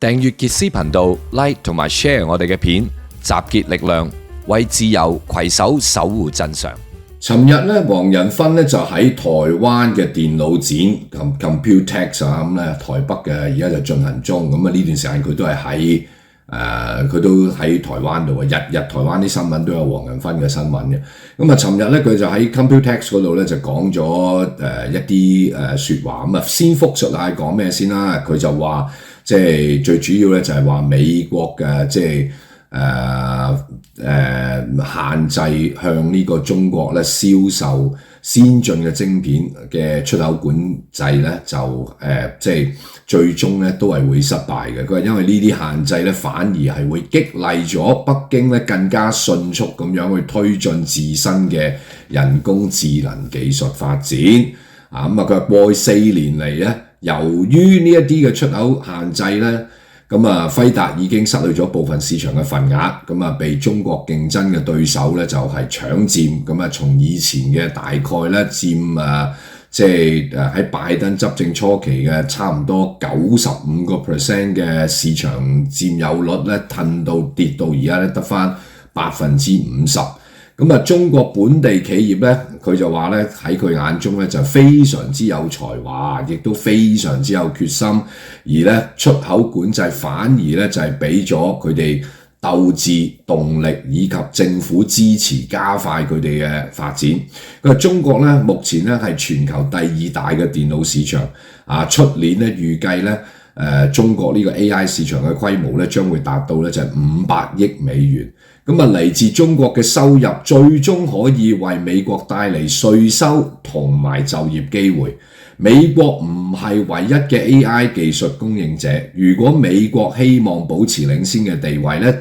訂閱傑斯頻道 ，like 同埋 share 我哋嘅片，集結力量，為自由攜手守護真相。尋日咧，黃仁勳咧就喺台灣嘅電腦展 Computex 啊，咁咧台北嘅而家就進行中。咁啊呢段時間佢都係喺台灣度啊，日台灣啲新聞都有黃仁勳嘅新聞嘅。咁啊，尋日咧佢就喺 Computex 嗰度咧就講咗一啲説話。咁啊，先復述下講咩先啦。佢就話即係最主要咧就係話美國嘅即係限制向呢個中國咧銷售先進嘅晶片嘅出口管制咧，就即係最終咧都係會失敗嘅。佢話因為呢啲限制咧，反而係會激勵咗北京咧更加迅速咁樣去推進自身嘅人工智能技術發展。咁佢話過去4年嚟咧，由於呢一啲嘅出口限制咧。咁啊，輝達已經失去咗部分市場嘅份額，咁啊被中國競爭嘅對手咧就係搶佔，咁啊從以前嘅大概咧佔即係喺拜登執政初期嘅差唔多95% 嘅市場佔有率咧，跌到而家咧得返50%。咁啊，中國本地企業咧，佢就話咧喺佢眼中咧就非常之有才華，亦都非常之有決心，而咧出口管制反而咧就係俾咗佢哋鬥志、動力以及政府支持，加快佢哋嘅發展。佢話中國咧目前咧係全球第2大嘅電腦市場，出年咧預計咧中國呢個 AI 市場嘅規模咧將會達到咧就係500億美元。咁啊，嚟自中國嘅收入最終可以為美國帶嚟稅收同埋就業機會。美國唔係唯一嘅 AI 技術供應者，如果美國希望保持領先嘅地位咧，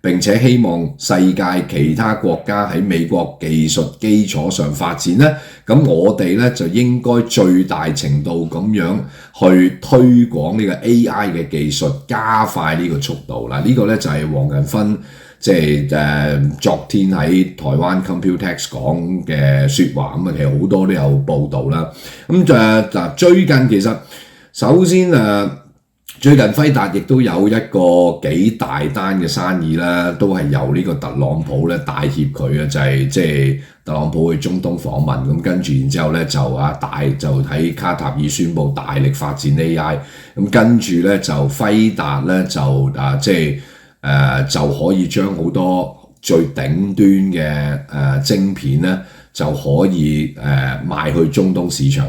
並且希望世界其他國家喺美國技術基礎上發展咧，咁我哋咧就應該最大程度咁樣去推廣呢個 AI 嘅技術，加快呢個速度啦。呢個咧就係黃仁勳即係昨天喺台灣 Computex 講嘅説話。咁啊，其實好多都有報導啦。咁最近其實首先最近輝達亦都有一個幾大單嘅生意啦，都係由呢個特朗普咧帶挈佢嘅，就係即係特朗普去中東訪問，咁跟住然之後咧就喺卡塔爾宣布大力發展 AI， 咁跟住咧就輝達咧就可以將好多最頂端嘅晶片咧就可以賣去中東市場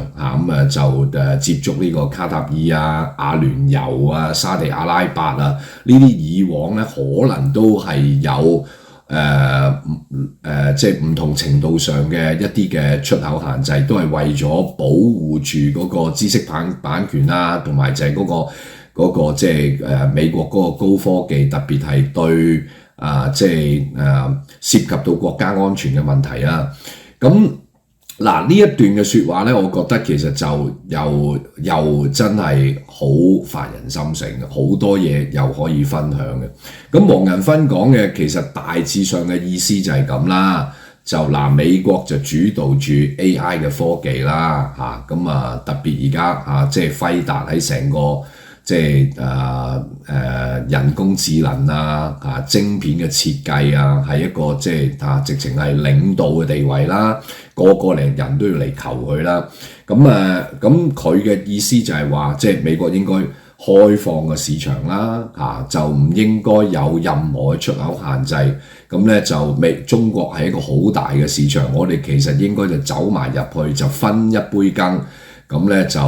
就接觸呢個卡塔爾啊、阿聯酋啊、沙地阿拉伯啊，呢啲以往咧可能都係有即係唔同程度上嘅一啲嘅出口限制，都係為咗保護住嗰個知識版權啊，同埋就係嗰個即係美國嗰個高科技，特別係對涉及到國家安全嘅問題啊。咁嗱呢一段嘅説話咧，我覺得其實就又真係好發人心醒嘅，好多嘢又可以分享嘅。咁黃仁勳講嘅其實大致上嘅意思就係咁啦，就美國就主導住 AI 嘅科技啦，咁特別而家即係輝達喺成個即係人工智能晶片嘅設計係一個即係直情係領導嘅地位啦，個人都要嚟求佢啦。咁佢嘅意思就係話，即係美國應該開放嘅市場啦，就唔應該有任何嘅出口限制。咁咧就中國係一個好大嘅市場，我哋其實應該就走埋入去，就分一杯羹。咁咧就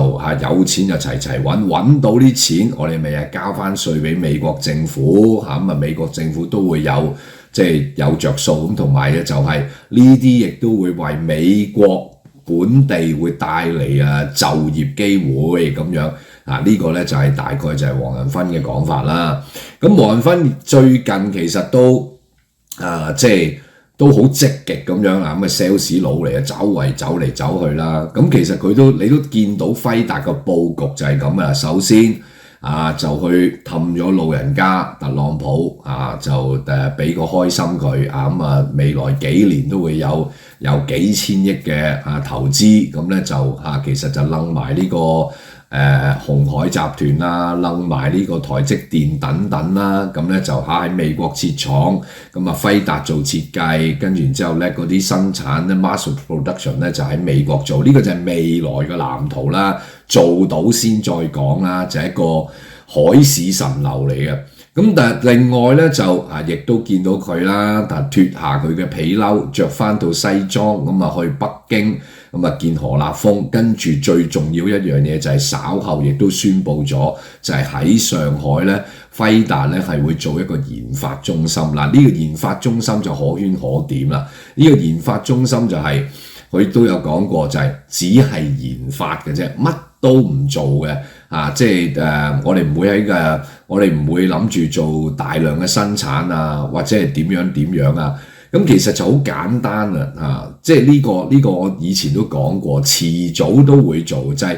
有錢就齊揾到啲錢，我哋咪交翻稅俾美國政府美國政府都會有即係有着數。咁同埋咧就係呢啲亦都會為美國本地會帶嚟就業機會咁樣。呢個咧就係大概就係黃仁勳嘅講法啦。咁黃仁勳最近其實都即係都好積極咁樣咁嘅 sales 佬嚟周圍走嚟走去啦。咁其實你都見到輝達個佈局就係咁啊。首先就去氹咗老人家特朗普就俾個開心佢未來幾年都會有幾千億嘅投資，咁咧就其實就掕埋呢個鴻海集團啦，楞埋呢個台積電等等啦，咁咧就喺美國設廠，咁輝達做設計，跟住然之後咧嗰啲生產咧 mass production 咧就喺美國做，呢個就係未來嘅藍圖啦，做到先再講啦，就係一個海市蜃樓嚟嘅。咁但係另外咧就亦都見到佢啦，但脫下佢嘅皮褸，着翻套西裝咁去北京咁見何立峰，跟住最重要一樣嘢就係稍後亦都宣布咗，就係喺上海咧輝達咧係會做一個研發中心啦。呢個研發中心就可圈可點啦。呢個研發中心就係佢都有講過，就係只係研發嘅啫，乜都唔做嘅。即係我哋唔會我哋唔會諗住做大量嘅生產啊，或者係點樣啊。咁其實就好簡單即係呢個我以前都講過，遲早都會做，就係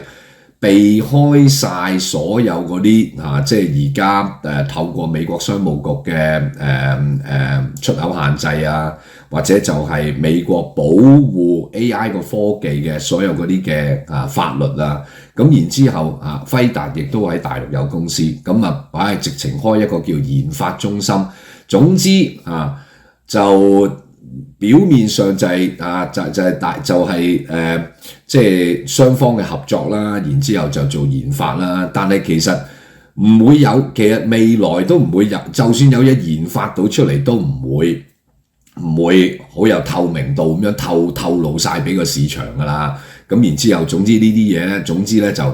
避開晒所有嗰啲即係而家透過美國商務局嘅出口限制啊，或者就係美國保護 AI 個科技嘅所有嗰啲嘅法律啊。咁然之後輝達亦都喺大陸有公司，咁直情開一個叫研發中心。總之就表面上就係即係雙方嘅合作啦，然之後就做研發啦。但係其實唔會有，其實未來都唔會有，就算有嘢研發到出嚟都唔會好有透明度咁樣透露晒俾個市場㗎啦。咁然之後，總之呢啲嘢咧，總之咧就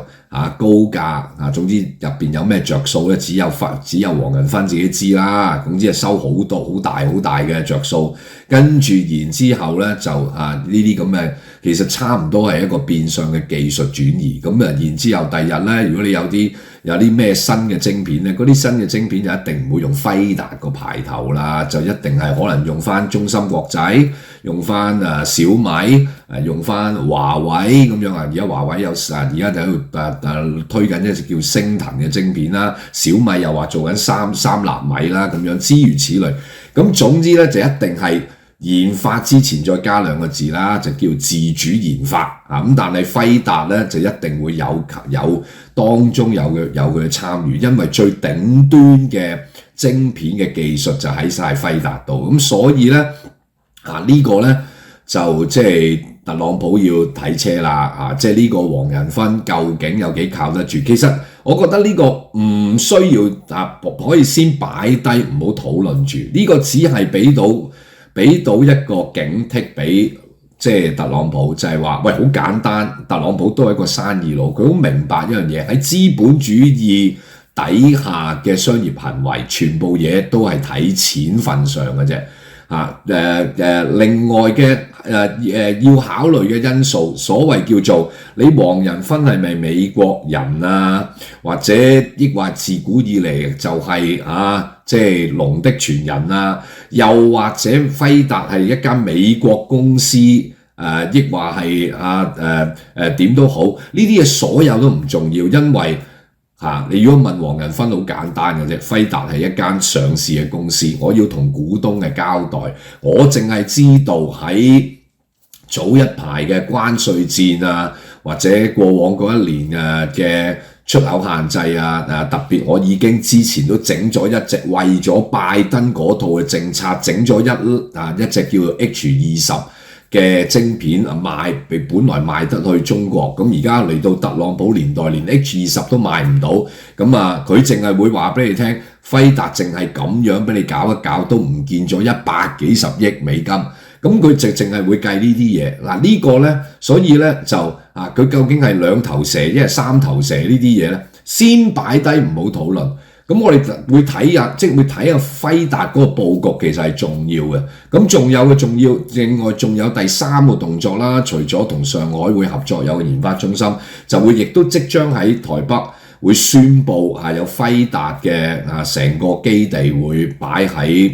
高價總之入邊有咩着數咧，只有黃仁勳自己知啦。總之係收好多好大嘅着數，跟住然之後咧就呢啲咁嘅，其實差唔多係一個變相嘅技術轉移。咁然之後第日咧，如果你有啲咩新嘅晶片咧，嗰啲新嘅晶片就一定唔會用輝達個牌頭啦，就一定係可能用翻中芯國際，用翻小米，用翻華為咁樣啊。而家華為有而家就喺度推緊一隻叫星騰嘅晶片啦，小米又話做緊三納米啦，咁樣諸如此類。咁總之咧就一定係研發之前再加兩個字啦，就叫自主研發咁。但係輝達咧就一定會有當中有佢嘅參與，因為最頂端嘅晶片嘅技術就喺晒輝達度。咁所以咧呢個咧就即係特朗普要睇車啦即係呢個黃仁勳究竟有幾靠得住？其實我覺得呢個唔需要可以先擺低，唔好討論住。呢個只係俾到一個警惕俾即係特朗普，就係話喂，好簡單，特朗普都係一個生意佬，佢好明白一樣嘢，喺資本主義底下嘅商業行為，全部嘢都係睇錢份上嘅啫。另外嘅要考慮嘅因素，所謂叫做你黃仁勳係咪美國人啊，或者抑或自古以嚟就係即係龍的傳人啊，又或者輝達係一間美國公司抑或係點都好，呢啲嘢所有都唔重要，因為你如果問黃仁勳好簡單嘅啫，輝達係一間上市嘅公司，我要同股東嘅交代，我淨係知道喺早一排嘅關稅戰啊，或者過往嗰一年嘅出口限制特別我已經之前都整咗一隻為咗拜登嗰套嘅政策，整咗一隻叫做 H20嘅晶片本來賣得去中國，咁而家嚟到特朗普年代，連 H20都賣唔到，咁佢淨係會話俾你聽，輝達淨係咁樣俾你搞一搞都唔見咗100幾十億美金，咁佢淨係會計呢啲嘢。呢個呢，所以呢，就佢究竟係兩頭蛇一係三頭蛇呢啲嘢呢，先擺低唔好討論。咁我哋會睇下，即係會睇下輝達嗰個佈局其實係重要嘅。咁仲有另外仲有第三個動作啦，除咗同上海會合作有個研發中心，就會亦都即將喺台北會宣布有輝達嘅成個基地會擺喺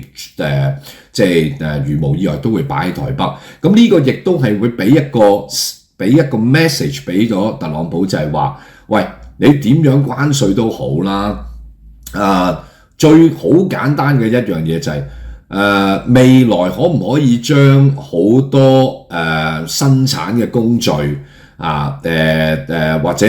即係如無意外都會擺喺台北。咁呢個亦都係會俾一個 message 俾咗特朗普，就係話：喂，你點樣關稅都好啦。最好簡單嘅一樣嘢就係未來可唔可以將好多生產嘅工序或者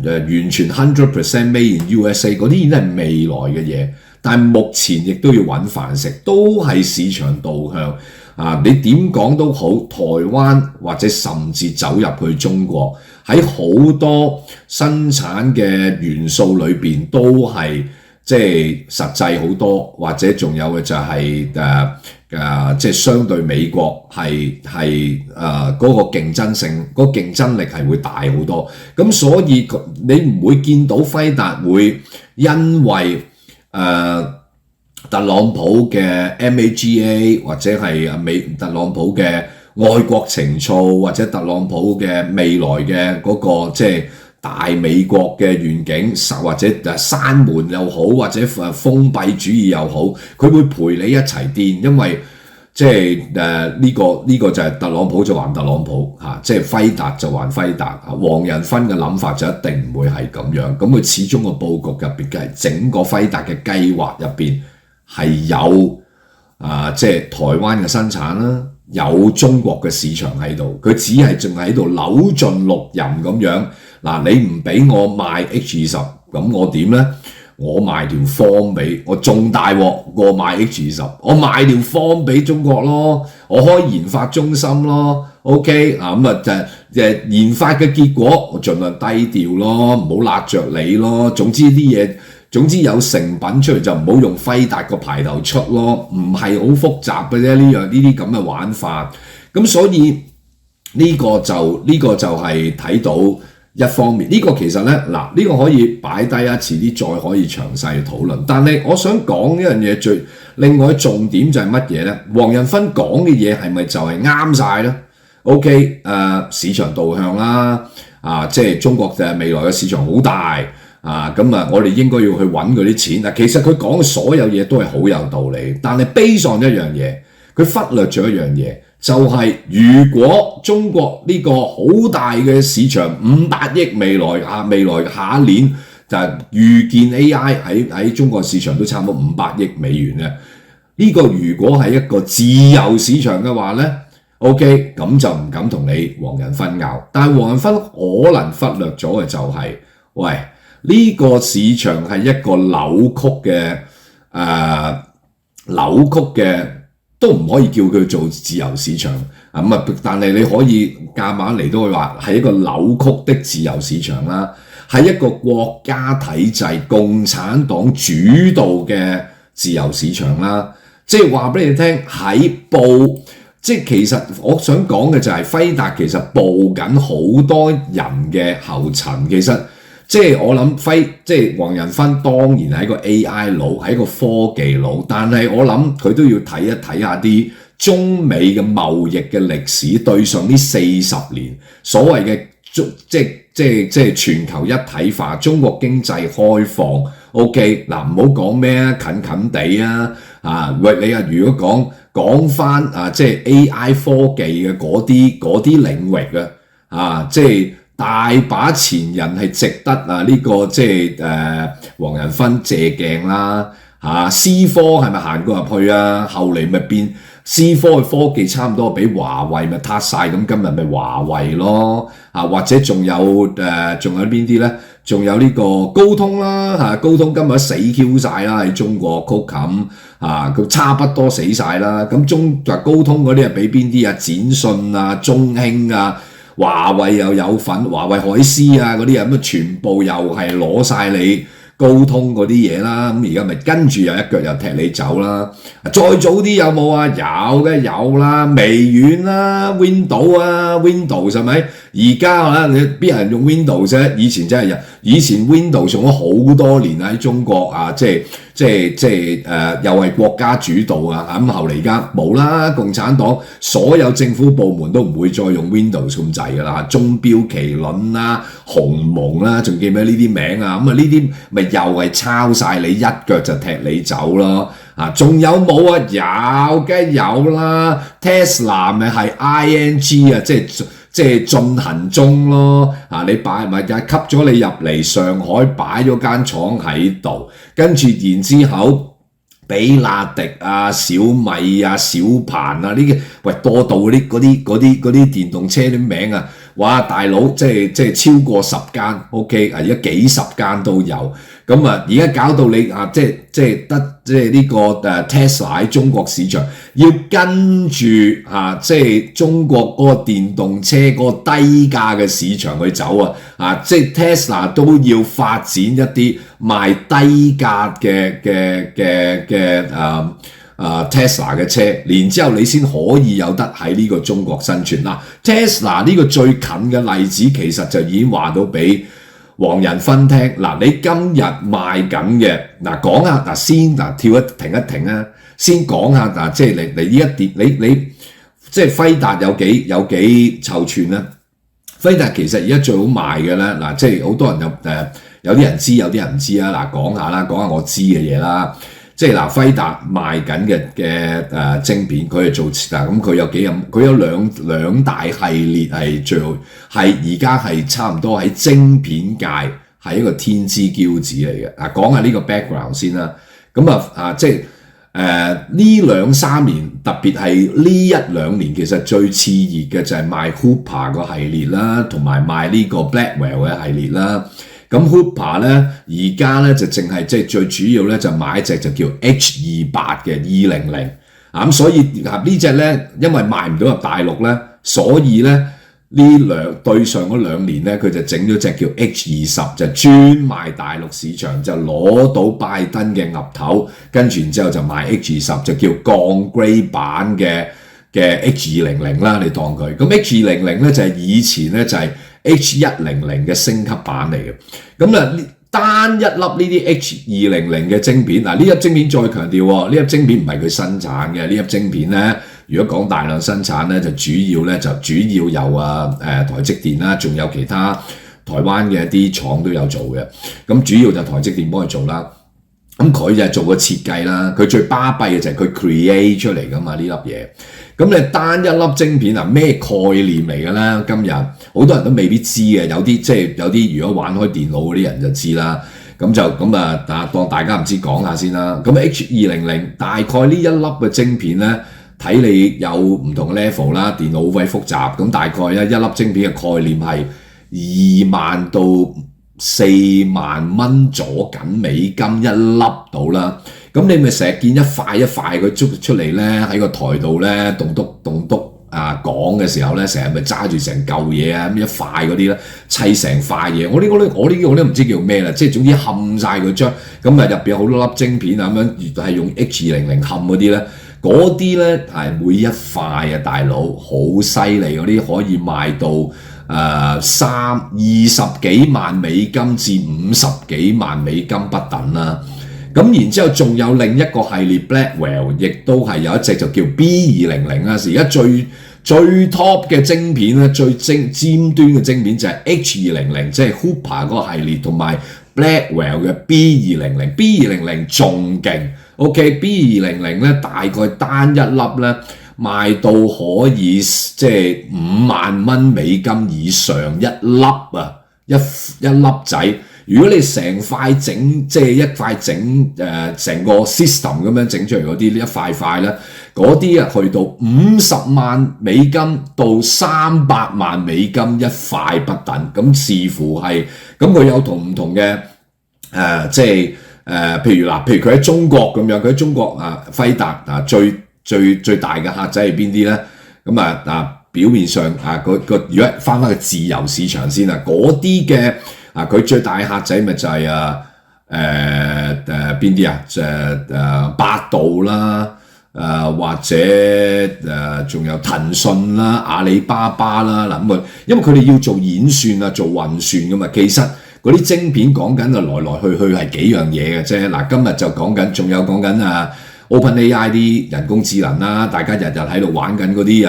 完全100% made in USA 嗰啲已經係未來嘅嘢，但係目前亦都要揾飯食，都係市場導向你點講都好，台灣或者甚至走入去中國，喺好多生產嘅元素裏邊都係即係實際好多，或者仲有嘅就係即係相對美國係嗰個競爭性，嗰個競爭力係會大好多。咁所以你唔會見到輝達會因為特朗普嘅 MAGA 或者係特朗普嘅愛國情操，或者特朗普嘅未來嘅嗰個即係大美國嘅願景，或者閂門又好，或者封閉主義又好，佢會陪你一齊癲，因為即係呢個就係特朗普就還特朗普即係輝達就還輝達。黃仁勳嘅諗法就一定唔會係咁樣，咁佢始終個佈局入邊嘅整個輝達嘅計劃入邊係有即係台灣嘅生產啦，有中國嘅市場喺度，佢只係仲喺度扭盡六壬咁樣。你唔俾我賣 H20，咁我點呢？我賣條方俾我仲大鑊，我賣 H20，我賣條方俾中國咯，我開研發中心咯 ，OK 就研發嘅結果我盡量低調咯，唔好辣着你咯。總之有成品出嚟就唔好用輝達個牌頭出咯，唔係好複雜嘅啫。呢啲咁嘅玩法，咁所以呢個就係睇到。一方面呢個其實呢，呢個可以擺低遲啲再可以詳細討論。但係我想講一樣嘢，另外重點就係乜嘢呢？黃仁勳講嘅嘢係咪就係啱晒呢？ OK 市場導向啦，即係中國未來嘅市場好大我哋應該要去揾嗰啲錢。其實佢講嘅所有嘢都係好有道理，但係悲喪一樣嘢，佢忽略咗一樣嘢。就係如果中國呢個好大嘅市場500億未來下一年就係預見 AI 喺中國市場都差唔多500億美元嘅，呢個如果係一個自由市場嘅話呢 OK 咁就唔敢同你黃仁勳拗。但係黃仁勳可能忽略咗嘅就係，喂，呢個市場係一個扭曲嘅。都唔可以叫佢做自由市場但係你可以夾硬嚟都會話係一個扭曲的自由市場啦，係一個國家體制共產黨主導嘅自由市場啦。即係話俾你聽即係其實我想講嘅就係輝達其實步緊好多人嘅後塵，其實。即係我諗即係黃仁勳當然係一個 AI 佬，係一個科技佬，但係我諗佢都要睇下啲中美嘅貿易嘅歷史，對上呢40年所謂嘅即係全球一體化，中國經濟開放 OK 唔好講咩近地你如果講返即係 AI 科技嘅嗰啲領域即係。大把前人係值得呢個即係黃仁勳借鏡啦思科係咪行過入去後嚟咪變思科嘅科技差唔多俾華為咪撻晒，咁今日咪華為咯或者仲有邊啲呢？仲有呢個高通啦高通今日死 Q 晒啦喺中國 Qualcomm 佢差不多死晒啦。咁高通嗰啲係俾邊啲展訊中興華為又有份，華為海思嗰啲咁全部又係攞晒你高通嗰啲嘢啦。咁而家咪跟住又一腳又踢你走啦。再早啲有冇有嘅有啦，微軟啦 Windows 係咪？而家你邊人用 Windows 啫？以前真係以前 Windows 用咗好多年喺中國即係又係國家主導咁後嚟而家冇啦，共產黨所有政府部門都唔會再用 Windows 咁滯㗎啦，鐘錶麒麟啦、鴻蒙啦，仲記唔記得呢啲名咁呢啲咪又係抄晒你，一腳就踢你走咯。仲有冇有嘅有啦 ，Tesla 咪係 ING 即係進行中咯，你擺咪就係吸咗你入嚟上海擺咗間廠喺度，跟住然之後比亞迪小米小鵬呢啲，喂多到嗰啲電動車啲名哇大佬即係超過10間 ，OK 啊，而家幾十間都有。咁啊，而家搞到你啊，即係呢個Tesla 喺中國市場要跟住啊，即係中國嗰個電動車嗰個低價嘅市場去走啊，即係 Tesla 都要發展一啲賣低價嘅Tesla 嘅車，然之後你先可以有得喺呢個中國生存。嗱，Tesla 呢個最近嘅例子其實就已經話到俾黃仁勳聽，嗱，你今日賣緊嘅，嗱講下，嗱先嗱停一停啊，先講下嗱，即係你呢一點，你即係輝達有幾臭串咧？輝達其實而家最好賣嘅咧，嗱，即係好多人有啲人知，有啲人唔知啊，嗱講下我知嘅嘢啦。即係嗱，輝達賣緊嘅晶片，佢係做嗱咁，佢有兩大系列係最好，係而家係差唔多喺晶片界係一個天之驕子嚟嘅。嗱，講下呢個 background 先啦。咁即係呢2-3年，特別係呢1-2年，其實最熾熱嘅就係賣 Hooper 個系列啦，同埋賣呢個 Blackwell 嘅系列啦。咁 Hooper 咧，而家咧就淨係即係最主要咧就買一隻就叫 H28嘅200咁所以呢隻咧因為賣唔到入大陸咧，所以咧對上嗰2年咧佢就整咗隻叫 H20，就專賣大陸市場，就攞到拜登嘅岌頭，跟住然之後就賣 H20，就叫降 grade 版嘅 H200啦，你當佢。咁 H200咧就係以前咧就係H100嘅升級版嚟嘅，咁啊單一粒呢啲 H200嘅晶片，嗱呢粒晶片再強調，呢粒晶片唔係佢生產嘅，呢粒晶片咧，如果講大量生產咧，就主要有台積電啦，仲有其他台灣嘅一啲廠都有做嘅，咁主要就台積電幫佢做啦，咁佢就係做個設計啦，佢最巴閉嘅就係佢 create 出嚟噶嘛呢粒嘢。咁你單一粒晶片啊，咩概念嚟嘅咧？今日好多人都未必知嘅，有啲如果玩開電腦嗰啲人就知啦。咁當大家唔知講下先啦。咁 H200大概呢一粒嘅晶片咧，睇你有唔同嘅 level 啦，電腦好鬼複雜。咁大概咧一粒晶片嘅概念係2萬到4萬蚊左緊美金一粒到啦。咁你咪成日見一塊一塊佢捉出嚟咧，喺個台度咧棟篤講嘅時候咧，成日咪揸住成嚿嘢啊，咁一塊嗰啲咧砌成塊嘢。我呢個都唔知叫咩啦，即係總之冚晒佢張，咁入邊有好多粒晶片啊咁樣，係用 H200冚嗰啲咧，嗰啲咧係每一塊啊大佬好犀利，嗰啲可以賣到20幾萬美金至50幾萬美金不等啦。咁然之後仲有另一個系列 Blackwell， 亦都係有一隻就叫 B200啦。而家最 top 嘅晶片咧，最尖端嘅晶片就係 H200，即係 Hooper 嗰個系列，同埋 Blackwell 嘅 B200。B200仲勁 ，OK，B200咧大概單一粒咧賣到可以即係5萬蚊美金以上一粒啊，一粒仔。如果你成塊整，即係一塊整成個 system 咁樣整出嚟嗰啲，一塊塊咧，嗰啲去到50萬美金到300萬美金一塊不等，咁視乎係，咁佢有唔同嘅譬如佢喺中國咁樣，佢喺中國輝達最大嘅客仔係邊啲咧？咁表面上如果翻個自由市場先嗰啲嘅。佢最大嘅客仔咪就係邊啲百度啦，或者仲有騰訊啦、阿里巴巴啦嗱，因為佢哋要做演算做運算噶嘛，其實嗰啲晶片講緊來來去去係幾樣嘢嘅啫。嗱，今日就講緊，仲有講緊OpenAI 啲人工智能啦，大家日日喺度玩緊嗰啲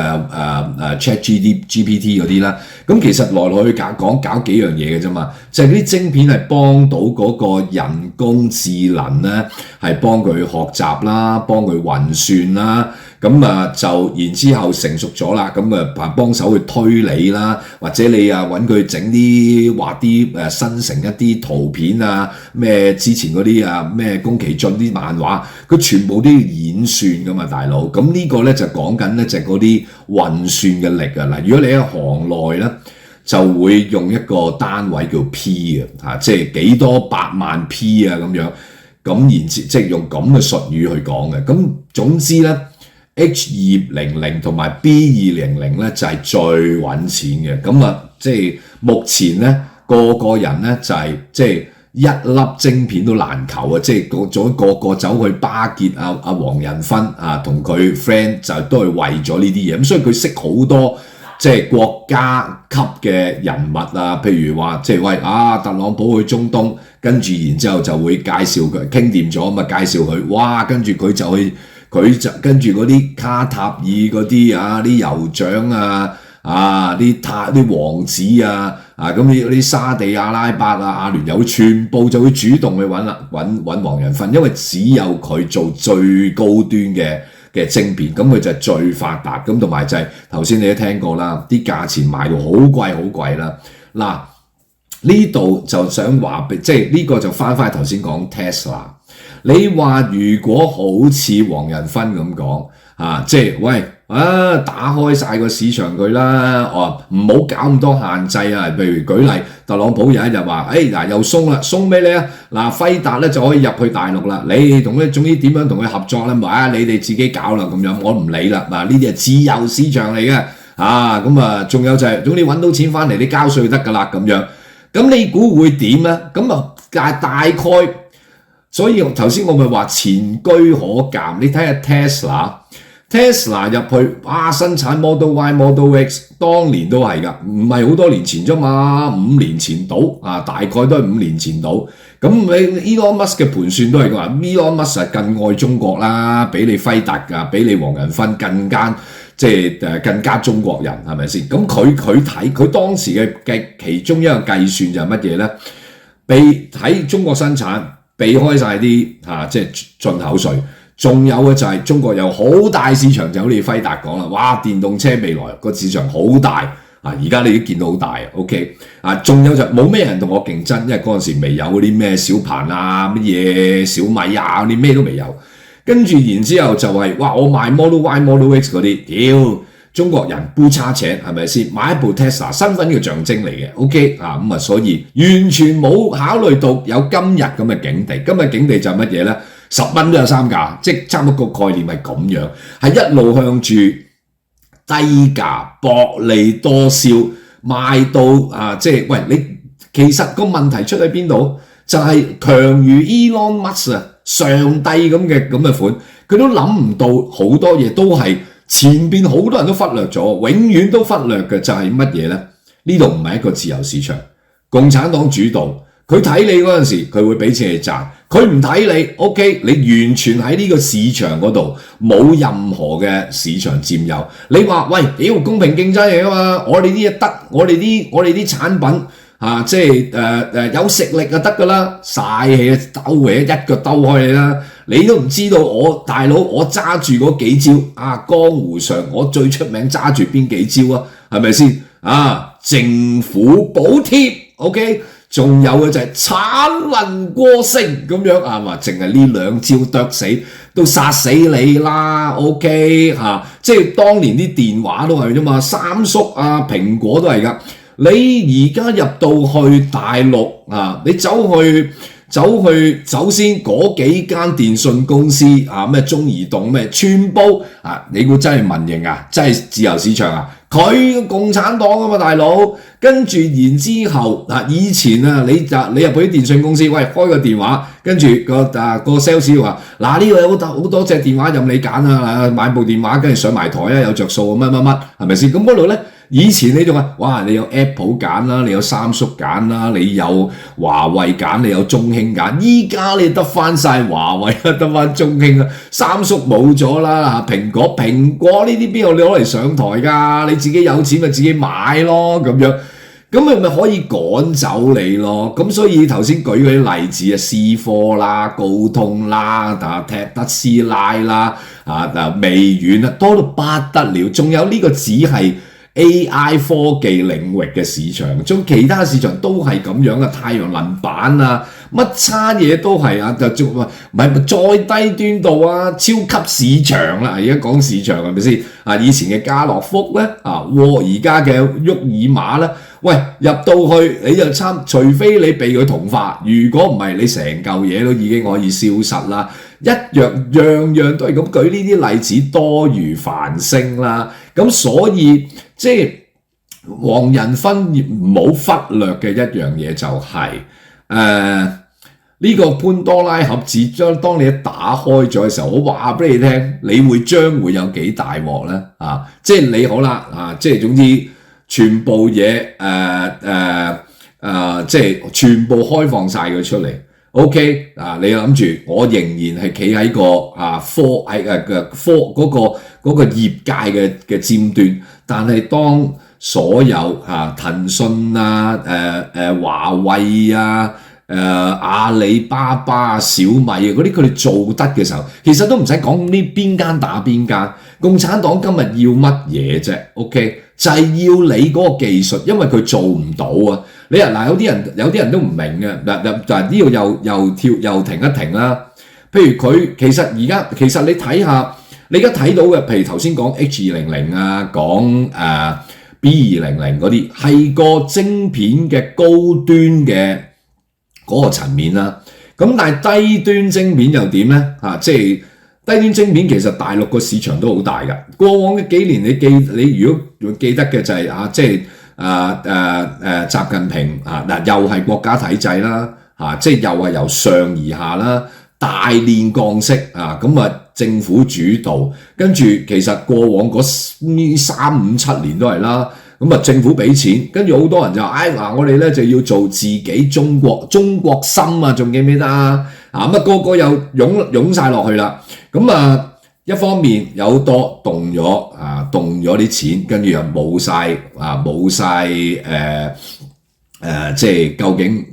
ChatGPT 嗰啲啦。咁其實來來去搞幾樣嘢嘅啫嘛，就係嗰啲晶片係幫到嗰個人工智能咧，係幫佢學習啦，幫佢運算啦。咁就然之後成熟咗啦，咁幫手去推理啦，或者你揾佢整啲畫啲生成一啲圖片啊，咩之前嗰啲咩宮崎駿啲漫畫，佢全部都要演算噶嘛，大佬。咁呢個咧就講緊咧就係嗰啲運算嘅力啊。嗱，如果你喺行內咧，就會用一個單位叫 P 嘅嚇，即係幾多百萬 P 啊咁樣，咁然之即係用咁嘅術語去講嘅。咁總之咧 H200同埋 B200咧就係最揾錢嘅。咁啊，即係目前咧個人咧就係即係一粒晶片都難求啊！即係個個走去巴結黃仁勳啊，同佢 friend 就都係為咗呢啲嘢。咁所以佢識好多即係國家級嘅人物啊，譬如話即係喂特朗普去中東，跟住然之後就會介紹佢傾掂咗咁啊，介紹佢哇，跟住佢就跟住嗰啲卡塔爾嗰啲啲酋長啲王子咁啲沙地阿拉伯阿聯酋全部就會主動去揾黃仁勳，因為只有佢做最高端嘅晶片，咁佢就係最發達。咁同埋就係頭先你都聽過啦，啲價錢賣到好貴啦。嗱，呢度就想話即係呢個就翻頭先講 Tesla。你話如果好似黃仁勳咁講即係喂打開晒個市場佢啦，唔好搞咁多限制啊！譬如舉例，特朗普有一日話又鬆啦，鬆咩咧？輝達咧就可以入去大陸啦，你總之點樣同佢合作咧？你哋自己搞啦咁樣，我唔理啦。呢啲係自由市場嚟嘅咁仲有就係總之揾到錢翻嚟，你交稅得噶啦咁樣。咁你估會點咧？咁大概。所以頭先我咪話前車可鑑，你睇下 Tesla 入去生產 Model Y、Model X， 當年都係㗎，唔係好多年前啫嘛，5年前到大概都係5年前到。咁你 Elon Musk 嘅盤算都係話 Elon Musk 係更愛中國啦，比你輝達㗎，比你黃仁勳更加更加中國人係咪先？咁佢當時嘅其中一個計算就係乜嘢咧？喺中國生產。避開晒啲即係進口稅，仲有嘅就係中國有好大市場，就好似輝達講啦，哇！電動車未來個市場好大而家你都見到好大 ，OK 仲有就冇咩人同我競爭，因為嗰陣時未有嗰啲咩小鵬乜嘢小米嗰啲咩都未有，跟住然之後就係哇！我賣 Model Y、Model X 嗰啲，中國人不差錢係咪先？買一部 Tesla 身份嘅象徵嚟嘅 ，OK 所以完全冇考慮到有今日咁嘅境地。今日境地就係乜嘢咧？10蚊都有3架，即係差唔多個概念係咁樣，係一路向住低價薄利多銷賣到即係喂你其實個問題出喺邊度？就係強如 Elon Musk 上帝咁嘅款，佢都諗唔到好多嘢都係。前邊好多人都忽略咗，永遠都忽略嘅就係乜嘢呢？呢度唔係一個自由市場，共產黨主導，佢睇你嗰陣時，佢會俾錢你賺，佢唔睇你 ，OK， 你完全喺呢個市場嗰度冇任何嘅市場佔有。你話喂，屌公平競爭嚟㗎嘛？我哋啲嘢得，我哋啲產品即係有食力就得㗎啦，嘥氣兜嘢一腳兜開你啦！你都唔知道我大佬，我揸住嗰幾招江湖上我最出名揸住邊幾招啊？係咪先政府補貼 OK， 仲有嘅就係產能過剩咁樣話淨係呢2招剁死都殺死你啦 OK 即係當年啲電話都係啫嘛，三叔蘋果都係㗎。你而家入到去大陸你首先嗰幾間電信公司咩中移動咩全部你估真係民營真係自由市場佢共產黨嘛大佬，跟住然之後以前你入去啲電信公司，喂開個電話，跟住個 sales 話呢個有好多隻電話任你揀買部電話跟住上埋台有着數乜係咪先？咁嗰度咧。以前你仲話，哇！你有 Apple 揀啦，你有三叔揀啦，你有華為揀，你有中興揀。依家你得翻晒華為啦，得翻中興啦，三叔冇咗啦。蘋果呢啲邊度你攞嚟上台㗎？你自己有錢咪自己買咯咁樣，咁咪可以趕走你咯。咁所以頭先舉嗰啲例子思科啦、高通啦、特斯拉啦、微軟多到不得了。仲有呢個只係AI 科技領域嘅市場，仲其他市場都係咁樣嘅，太陽能板乜差嘢都係就唔係再低端度超級市場啦。而家講市場係咪先？以前嘅家樂福咧，而家嘅沃爾瑪咧，喂，入到去你就除非你被佢同化，如果唔係，你成嚿嘢都已經可以消失啦。樣樣都係咁舉呢啲例子，多如繁星啦。咁所以即係黃仁勳唔好忽略嘅一樣嘢就係呢個潘多拉盒子，當你一打開咗嘅時候，我話俾你聽，你將會有幾大鑊咧？即係你好啦，即係總之全部嘢即係全部開放晒佢出嚟。OK 你諗住我仍然係企喺個嗰個業界嘅尖端，但係當所有騰訊華為阿里巴巴、小米嗰啲佢哋做得嘅時候，其實都唔使講呢邊間打邊間。共產黨今日要乜嘢啫 ？OK 就係要你嗰個技術，因為佢做唔到啊！你有啲人都唔明嘅嗱呢度又停一停啦。譬如佢其實你睇下，你而家睇到嘅，譬如頭先講 H200講B200嗰啲，係個晶片嘅高端嘅嗰個層面啦。咁但係低端晶片又點咧？即係低端晶片其實大陸個市場都好大㗎。過往嘅幾年你如果記得嘅就係即係習近平又係國家體制啦，即係又係由上而下啦，大煉鋼式咁政府主導，跟住其實過往嗰3、5、7年都係啦。咁政府俾錢，跟住好多人就我哋咧就要做自己中國心啊，仲記唔記得啊？個個又湧晒落去啦。咁一方面有動咗啲錢，跟住又冇晒即係究竟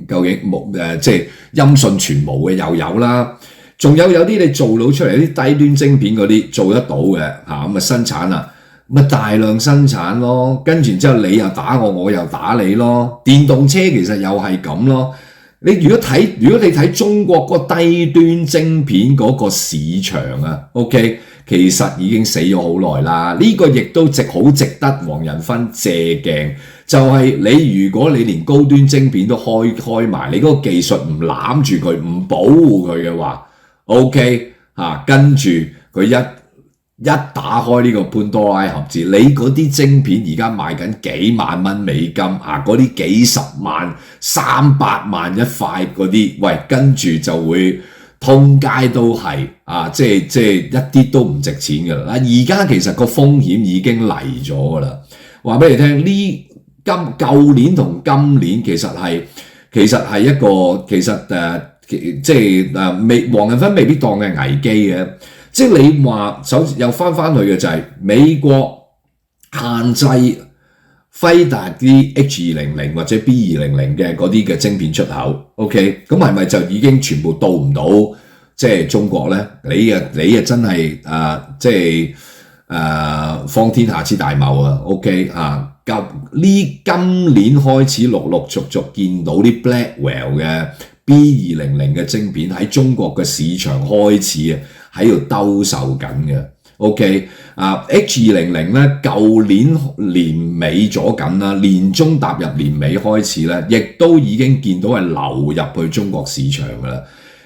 冇即係音訊全無嘅又有啦。仲有啲你做到出嚟啲低端晶片嗰啲做得到嘅咁生產啦。咪大量生產咯，跟住之後你又打我，我又打你咯。電動車其實又係咁咯。如果你睇中國嗰個低端晶片嗰個市場OK， 其實已經死咗好耐啦。呢個亦都好值得黃仁勳借鏡，就係你如果你連高端晶片都開埋，你嗰個技術唔攬住佢，唔保護佢嘅話 ，OK 跟住佢一打開呢個潘多拉盒子，你嗰啲晶片而家賣緊幾萬蚊美金嗰啲幾十萬、300萬一塊嗰啲，喂，跟住就會通街都係即係一啲都唔值錢㗎啦。而家其實個風險已經嚟咗㗎啦。話俾你聽，舊年同今年其實係一個即係黃仁勳未必當嘅危機嘅。即係你話又翻去嘅就係美國限制輝達啲 H200或者 B200嘅嗰啲嘅晶片出口 ，OK， 咁係咪就已經全部到唔到即係中國咧？你真係即係方天下之大謬啊 ！OK 今年開始陸續見到啲 Blackwell 嘅 B200嘅晶片喺中國嘅市場開始喺度兜售緊嘅 ，OK H200咧，舊年年尾咗緊啦，年中踏入年尾開始咧，亦都已經見到係流入去中國市場噶啦。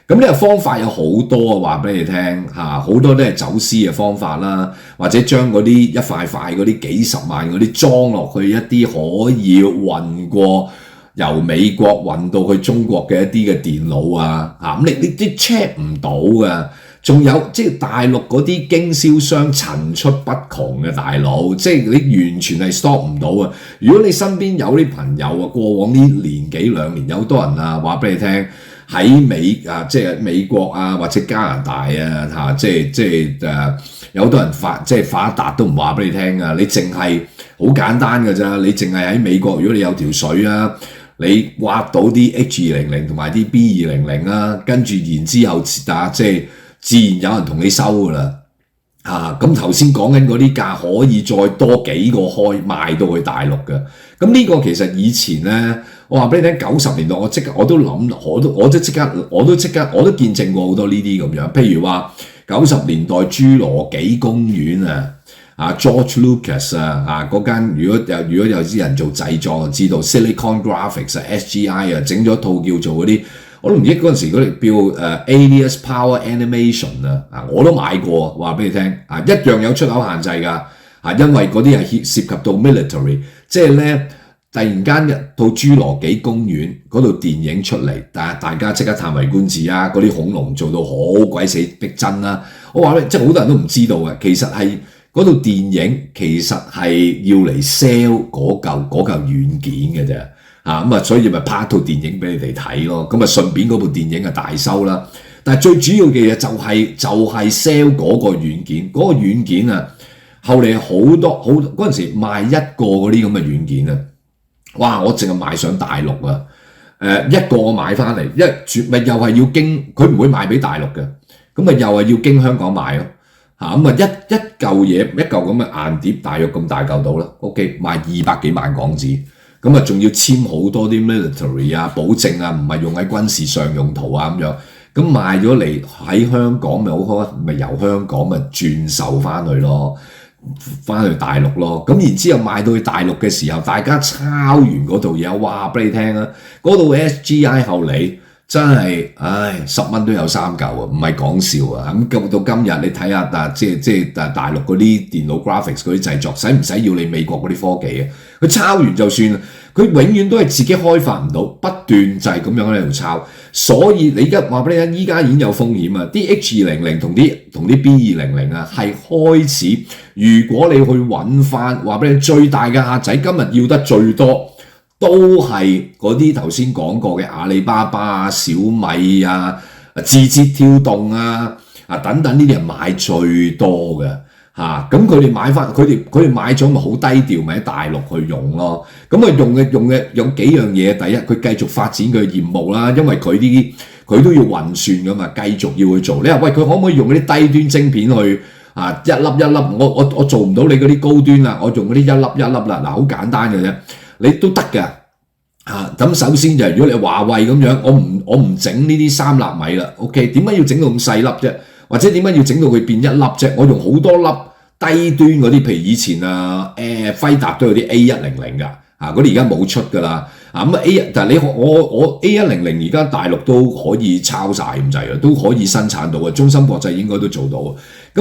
咁呢個方法有好多話俾你聽好多都係走私嘅方法啦，或者將嗰啲一塊塊嗰啲幾十萬嗰啲裝落去一啲可以運過由美國運到去中國嘅一啲嘅電腦咁你啲 check 唔到㗎。仲有即係大陸嗰啲經銷商層出不窮嘅大佬，即係你完全係 stop 唔到啊！如果你身邊有啲朋友過往呢年幾兩年有好多人話俾你聽喺即係美國或者加拿大即係有好多人發達都唔話俾你聽啊！你淨係好簡單㗎咋，你淨係喺美國，如果你有條水你挖到啲 H200同埋啲 B200跟住然之後即係自然有人同你收㗎啦，咁頭先講緊嗰啲價可以再多幾個賣到去大陸嘅，咁呢個其實以前咧，我話俾你聽，90年代我都諗，我都見證過好多呢啲咁樣，譬如話90年代侏羅紀公園 George Lucas 嗰間如果有啲人做製作就知道 Silicon Graphics SGI 整咗套叫做嗰啲。我都唔記得嗰陣時嗰啲叫Alias Power Animation 我都買過，話俾你聽一樣有出口限制㗎因為嗰啲係涉及到 military， 即係咧突然間套侏羅紀公園嗰度電影出嚟，大家即刻歎為觀止嗰啲恐龍做到好鬼死逼真啦！我話咧，即係好多人都唔知道嘅，其實係嗰套電影其實係要嚟 sell 嗰嚿軟件嘅啫。所以咪拍一套電影俾你哋睇咯，咁順便嗰部電影大收啦。但係最主要嘅嘢就係 sell 嗰個軟件，嗰個軟件後嚟好多嗰陣時賣一個嗰啲咁嘅軟件哇！我淨係賣上大陸一個我買翻嚟，咪又係要經佢唔會賣俾大陸嘅，咁咪又係要經香港賣咯一嚿嘢一嚿咁嘅硬碟，大約咁大嚿到啦 ，OK 賣200幾萬港紙。咁仲要簽好多啲 military保證唔係用喺軍事上用途咁樣，咁賣咗嚟喺香港咪好開，咪由香港咪轉售翻去咯，翻去大陸咯。咁然之後賣到去大陸嘅時候，大家抄完嗰套嘢，話俾你聽嗰套 SGI 後嚟真係10蚊都有3嚿唔係講笑咁到今日你睇下即係大陸嗰啲電腦 graphics 嗰啲製作，使唔使要你美國嗰啲科技佢抄完就算，佢永遠都係自己開發唔到，不斷就係咁樣喺度抄。所以你而家話俾你聽，依家已經有風險啲 H200同啲 B200係開始，如果你去揾翻，話俾你最大嘅客仔今日要得最多。都係嗰啲頭先講過嘅阿里巴巴小米字節跳動等等呢啲人買最多嘅咁佢哋買翻佢哋買咗咪好低調，咪喺大陸去用咯。咁用嘅有幾樣嘢，第一佢繼續發展佢嘅業務啦，因為佢都要運算噶嘛，繼續要去做。你話喂，佢可唔可以用嗰啲低端晶片去一粒一粒？我做唔到你嗰啲高端啦，我用嗰啲一粒一粒啦。好簡單嘅啫。你都得㗎咁首先就係如果你華為咁樣，我唔整呢啲3納米啦 ，OK？ 點解要整到咁細粒啫？或者點解要整到佢變1粒啫？我用好多粒低端嗰啲，譬如以前輝達都有啲 A100㗎嗰啲而家冇出㗎啦但係我 A100而家大陸都可以抄晒咁滯啦，都可以生產到嘅，中芯國際應該都做到。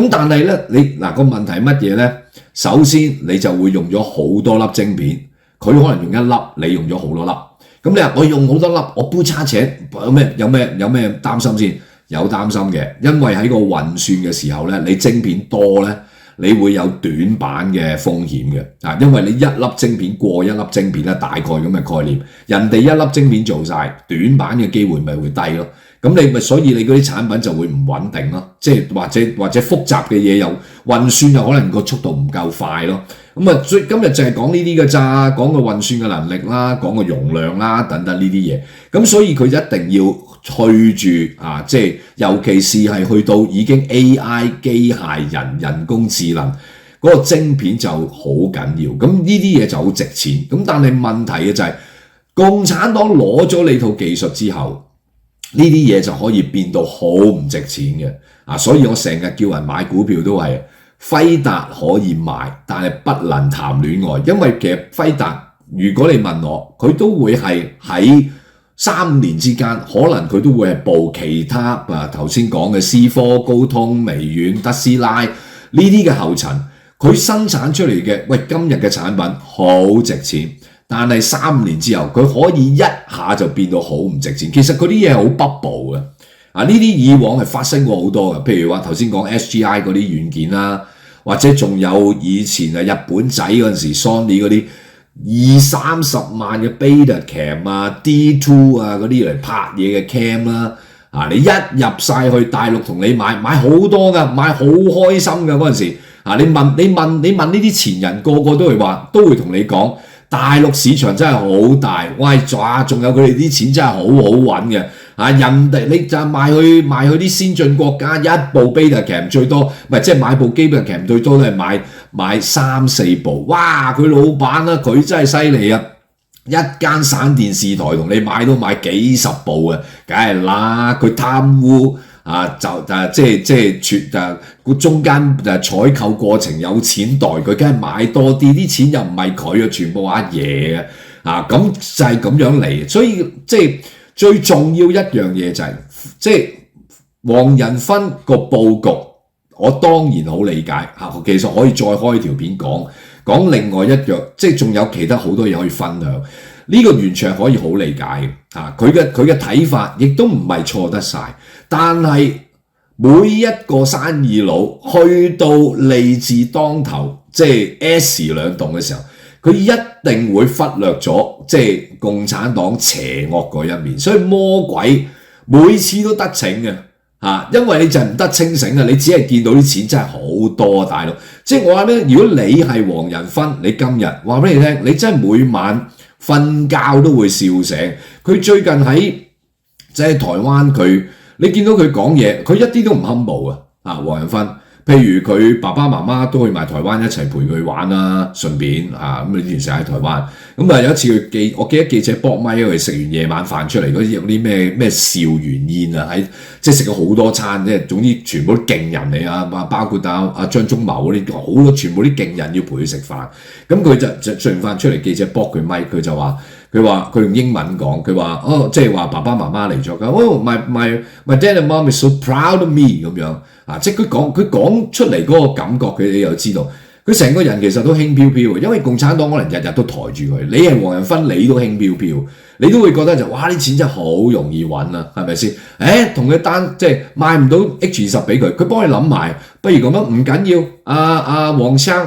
咁但係咧，你個問題係乜嘢咧？首先你就會用咗好多粒晶片。佢可能用1粒，你用咗好多粒。咁你話我用好多粒，我杯叉扯有咩擔心先？有擔心嘅，因為喺個運算嘅時候咧，你晶片多咧，你會有短板嘅風險嘅因為你一粒晶片過一粒晶片咧，大概咁嘅概念。人哋一粒晶片做晒，短板嘅機會咪會低咯。咁你咪所以你嗰啲產品就會唔穩定咯，即係或者複雜嘅嘢又運算又可能個速度唔夠快咯。今日就係講呢啲嘅咋，講個運算嘅能力啦，講個容量啦等等呢啲嘢。咁所以佢一定要去住即係尤其是係去到已經 AI 機械人人工智能嗰個晶片就好緊要。咁呢啲嘢就好值錢。咁但係問題嘅就係共產黨攞咗你套技術之後。呢啲嘢就可以變到好唔值錢嘅所以我成日叫人買股票都係輝達可以買，但係不能談戀愛，因為其實輝達如果你問我，佢都會係喺3年之間，可能佢都會係步其他頭先講嘅思科、高通、微軟、特斯拉呢啲嘅後塵，佢生產出嚟嘅今日嘅產品好值錢。但係3年之後，佢可以一下就變到好唔值錢。其實嗰啲嘢係好 bubble 嘅呢啲以往係發生過好多嘅。譬如話頭先講 SGI 嗰啲軟件啦，或者仲有以前日本仔嗰陣時 Sony 嗰啲20-30萬嘅 Betacam D2 嗰啲嚟拍嘢嘅 cam 啦你一入晒去大陸同你買好多㗎，買好開心㗎嗰陣時你問呢啲前人個個都會同你講。大陸市場真係好大，仲有佢哋啲錢真係好揾嘅人哋你就賣去啲先進國家，一部 Betacam 最多，即係買部 Betacam 最多都係買3-4部，哇！佢老闆佢真係犀利一間省電視台同你買都買幾十部嘅，梗係啦，佢貪污中間採購過程有錢袋，佢梗係買多啲，啲錢又唔係佢嘅，全部阿爺嘅咁就係咁樣嚟，所以即係最重要一樣嘢就係即係黃仁勳個佈局，我當然好理解其實可以再開條片講另外一樣，即係仲有其他好多嘢可以分享。呢個完全係可以好理解嘅佢嘅睇法亦都唔係錯得晒，但係每一個生意佬去到利字當頭，即係 S 兩棟嘅時候，佢一定會忽略咗即係共產黨邪惡嗰一面，所以魔鬼每次都得逞嘅因為你就係唔得清醒你只係見到啲錢真係好多大佬，即係我話咧，如果你係黃仁勳，你今日話俾你聽，你真係每晚瞓覺都會笑醒。佢最近喺即係台灣你見到佢講嘢，佢一啲都唔 humble 黃仁勳。譬如佢爸爸媽媽都去埋台灣一齊陪佢玩啦，順便咁呢段時間喺台灣。咁有一次我記得記者搏咪，佢食完夜晚飯出嚟嗰啲有啲咩兆元宴即係食咗好多餐，即係總之全部都勁人嚟包括阿張忠謀嗰啲好多，全部啲勁人要陪佢食飯。咁佢就食完飯出嚟，記者搏佢咪，佢就話佢用英文講，佢話即係話爸爸媽媽嚟咗㗎。my dad and mom is so proud of me 咁樣即係佢講出嚟嗰個感覺，你又知道佢成個人其實都輕飄飄嘅，因為共產黨可能日日都抬住佢。你係黃仁勳，你都輕飄飄，你都會覺得哇啲錢真係好容易揾係咪先？同佢單即係賣唔到 H20俾佢幫你諗埋，不如咁樣唔緊要。黃生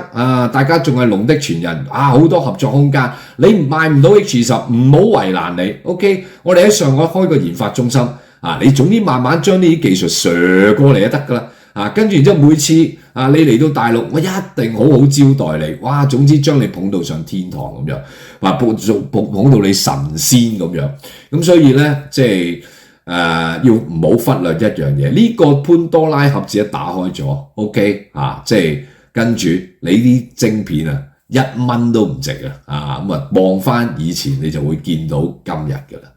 大家仲係龍的傳人好多合作空間。你賣唔到 H20，唔好為難你。OK， 我哋喺上海開個研發中心你總之慢慢將呢啲技術上過嚟就得㗎啦。跟住然之後每次你嚟到大陸，我一定好好招待你。哇，總之將你捧到上天堂咁樣，捧到你神仙咁樣。咁所以咧，即係要唔好忽略一樣嘢。呢個潘多拉盒子一打開咗 ，OK 即係跟住你啲晶片1蚊都唔值咁望翻以前你就會見到今日㗎啦。